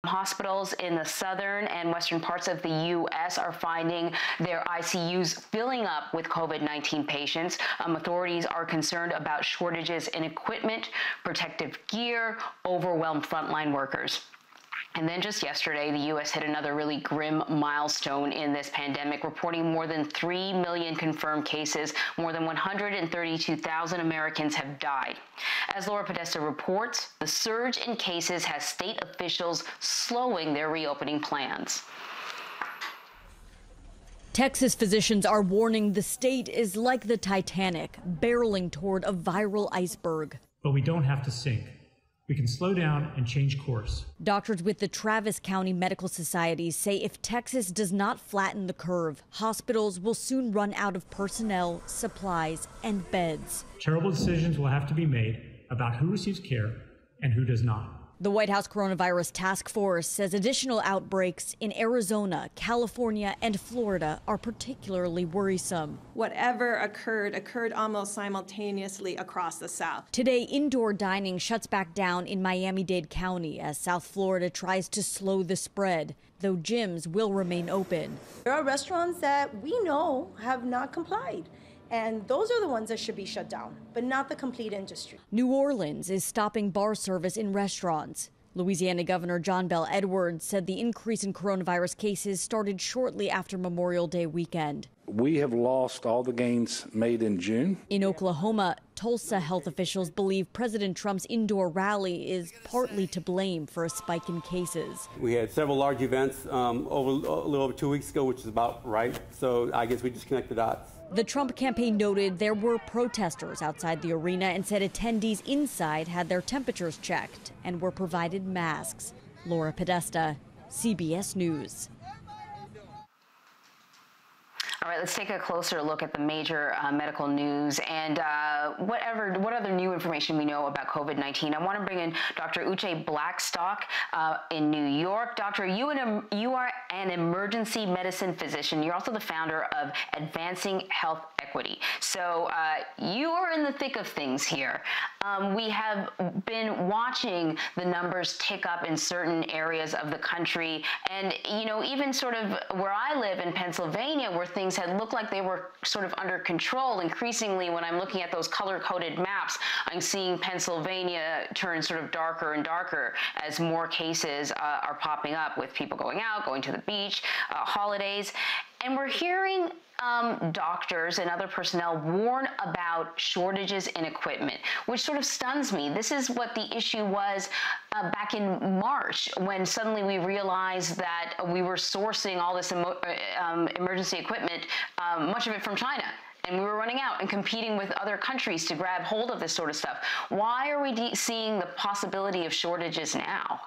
Hospitals in the southern and western parts of the U.S. are finding their ICUs filling up with COVID-19 patients. Authorities are concerned about shortages in equipment, protective gear, overwhelmed frontline workers. And then just yesterday, the U.S. hit another really grim milestone in this pandemic, reporting more than 3 million confirmed cases. More than 132,000 Americans have died. As Laura Podesta reports, the surge in cases has state officials slowing their reopening plans. Texas physicians are warning the state is like the Titanic, barreling toward a viral iceberg. But we don't have to sink. We can slow down and change course. Doctors with the Travis County Medical Society say if Texas does not flatten the curve, hospitals will soon run out of personnel, supplies, and beds. Terrible decisions will have to be made about who receives care and who does not. The White House Coronavirus Task Force says additional outbreaks in Arizona, California, and Florida are particularly worrisome. Whatever occurred almost simultaneously across the South. Today, indoor dining shuts back down in Miami-Dade County as South Florida tries to slow the spread, though gyms will remain open. There are restaurants that we know have not complied. And those are the ones that should be shut down, but not the complete industry. New Orleans is stopping bar service in restaurants. Louisiana Governor John Bel Edwards said the increase in coronavirus cases started shortly after Memorial Day weekend. We have lost all the gains made in June. In Oklahoma, Tulsa health officials believe President Trump's indoor rally is partly to blame for a spike in cases. We had several large events a little over 2 weeks ago, which is about right. So I guess we just connect the dots. The Trump campaign noted there were protesters outside the arena and said attendees inside had their temperatures checked and were provided masks. Laura Podesta, CBS News. All right, let's take a closer look at the major medical news and what other new information we know about COVID-19. I want to bring in Dr. Uché Blackstock in New York. Doctor, you are an emergency medicine physician. You're also the founder of Advancing Health Equity. So you are in the thick of things here. We have been watching the numbers tick up in certain areas of the country. And, you know, even sort of where I live in Pennsylvania, where things had looked like they were sort of under control, increasingly when I'm looking at those color-coded maps, I'm seeing Pennsylvania turn sort of darker and darker as more cases are popping up with people going out, going to the beach, holidays. And we're hearing doctors and other personnel warn about shortages in equipment, which sort of stuns me. This is what the issue was back in March, when suddenly we realized that we were sourcing all this emergency equipment, much of it from China. And we were running out and competing with other countries to grab hold of this sort of stuff. Why are we seeing the possibility of shortages now?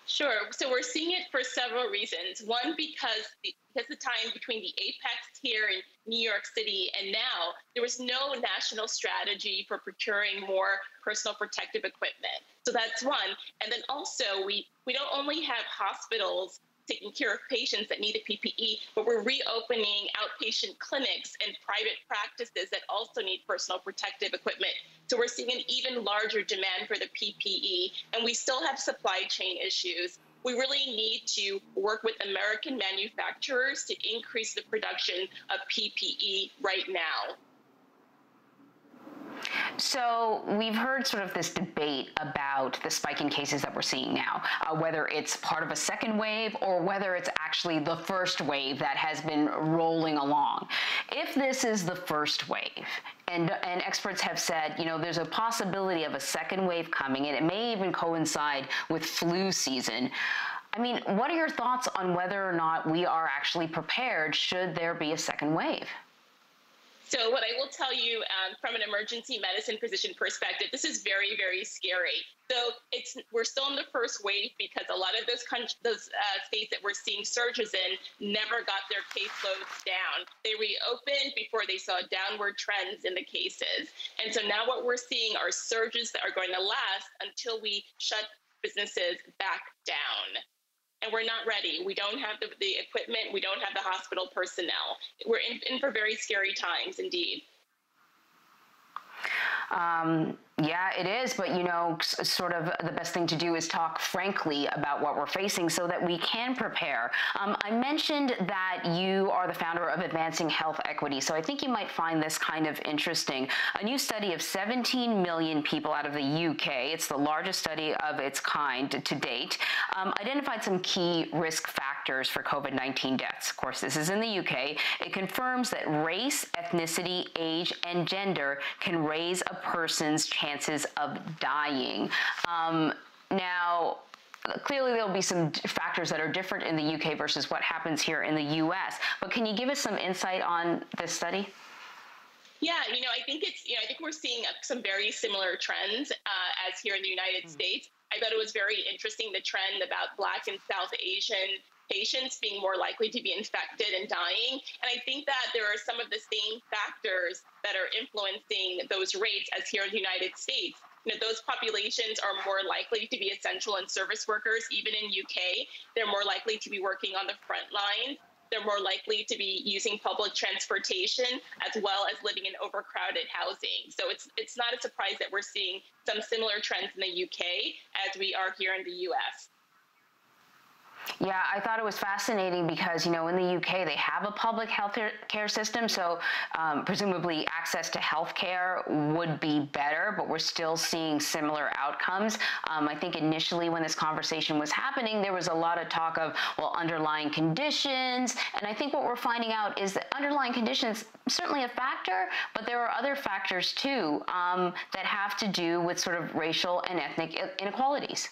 Sure. So we're seeing it for several reasons. One, because the time between the apex here in New York City and now, there was no national strategy for procuring more personal protective equipment. So that's one. And then also, we don't only have hospitals taking care of patients that need a PPE, but we're reopening outpatient clinics and private practices that also need personal protective equipment. So we're seeing an even larger demand for the PPE, and we still have supply chain issues. We really need to work with American manufacturers to increase the production of PPE right now. So we've heard sort of this debate about the spike in cases that we're seeing now, whether it's part of a second wave or whether it's actually the first wave that has been rolling along. If this is the first wave, and experts have said, you know, there's a possibility of a second wave coming, and it may even coincide with flu season. I mean, what are your thoughts on whether or not we are actually prepared should there be a second wave? So what I will tell you from an emergency medicine physician perspective, this is very, very scary. So we're still in the first wave because a lot of those states that we're seeing surges in never got their caseloads down. They reopened before they saw downward trends in the cases. And so now what we're seeing are surges that are going to last until we shut businesses back down. And we're not ready. We don't have the equipment. We don't have the hospital personnel. We're in for very scary times indeed. Yeah, it is. But, sort of the best thing to do is talk frankly about what we're facing so that we can prepare. I mentioned that you are the founder of Advancing Health Equity, so I think you might find this kind of interesting. A new study of 17 million people out of the UK, it's the largest study of its kind to date, identified some key risk factors for COVID-19 deaths. Of course, this is in the UK. It confirms that race, ethnicity, age, and gender can raise a person's chances of dying. Now, clearly there'll be some factors that are different in the UK versus what happens here in the US, but can you give us some insight on this study? Yeah, I think I think we're seeing some very similar trends as here in the United States. I thought it was very interesting, the trend about Black and South Asian patients being more likely to be infected and dying. And I think that there are some of the same factors that are influencing those rates as here in the United States. Those populations are more likely to be essential and service workers, even in UK. They're more likely to be working on the front lines. They're more likely to be using public transportation, as well as living in overcrowded housing. So it's not a surprise that we're seeing some similar trends in the UK as we are here in the US. Yeah, I thought it was fascinating because, in the UK, they have a public health care system, so presumably access to health care would be better, but we're still seeing similar outcomes. I think initially when this conversation was happening, there was a lot of talk of, underlying conditions, and I think what we're finding out is that underlying conditions certainly a factor, but there are other factors too that have to do with sort of racial and ethnic inequalities.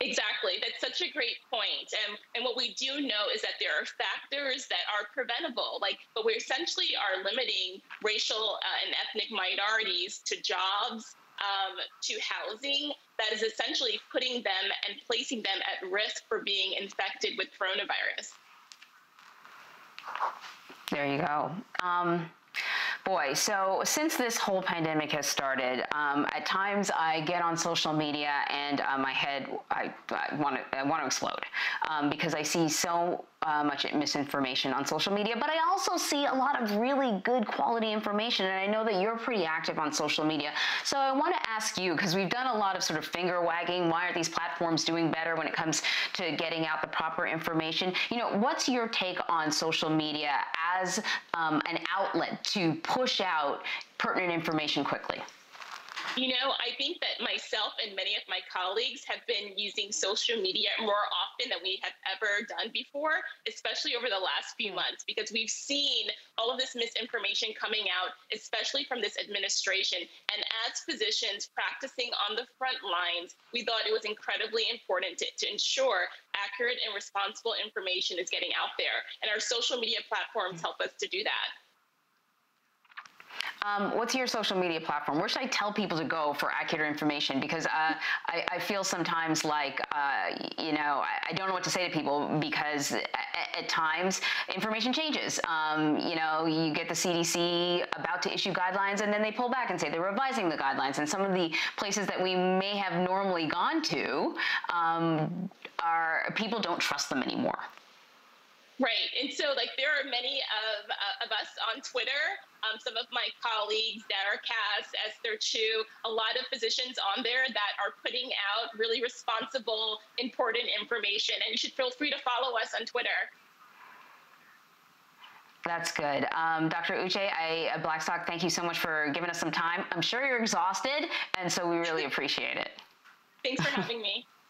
Exactly. That's such a great point. And what we do know is that there are factors that are preventable, but we essentially are limiting racial and ethnic minorities to jobs, to housing, that is essentially putting them and placing them at risk for being infected with coronavirus. There you go. Boy, so since this whole pandemic has started, at times I get on social media and my head, I want to explode because I see so much misinformation on social media, but I also see a lot of really good quality information, and I know that you're pretty active on social media. So I want to ask you, because we've done a lot of sort of finger wagging, why aren't these platforms doing better when it comes to getting out the proper information? What's your take on social media as an outlet to push out pertinent information quickly? I think that myself and many of my colleagues have been using social media more often than we have ever done before, especially over the last few months, because we've seen all of this misinformation coming out, especially from this administration. And as physicians practicing on the front lines, we thought it was incredibly important to ensure accurate and responsible information is getting out there. And our social media platforms help us to do that. What's your social media platform? Where should I tell people to go for accurate information? Because I feel sometimes like, I don't know what to say to people because at times information changes. You get the CDC about to issue guidelines and then they pull back and say they're revising the guidelines. And some of the places that we may have normally gone to, people don't trust them anymore. Right. And so there are many of us on Twitter, some of my colleagues, Dara Cass, Esther Chu, a lot of physicians on there that are putting out really responsible, important information. And you should feel free to follow us on Twitter. That's good. Dr. Uché Blackstock, thank you so much for giving us some time. I'm sure you're exhausted, and so we really appreciate it. Thanks for having me.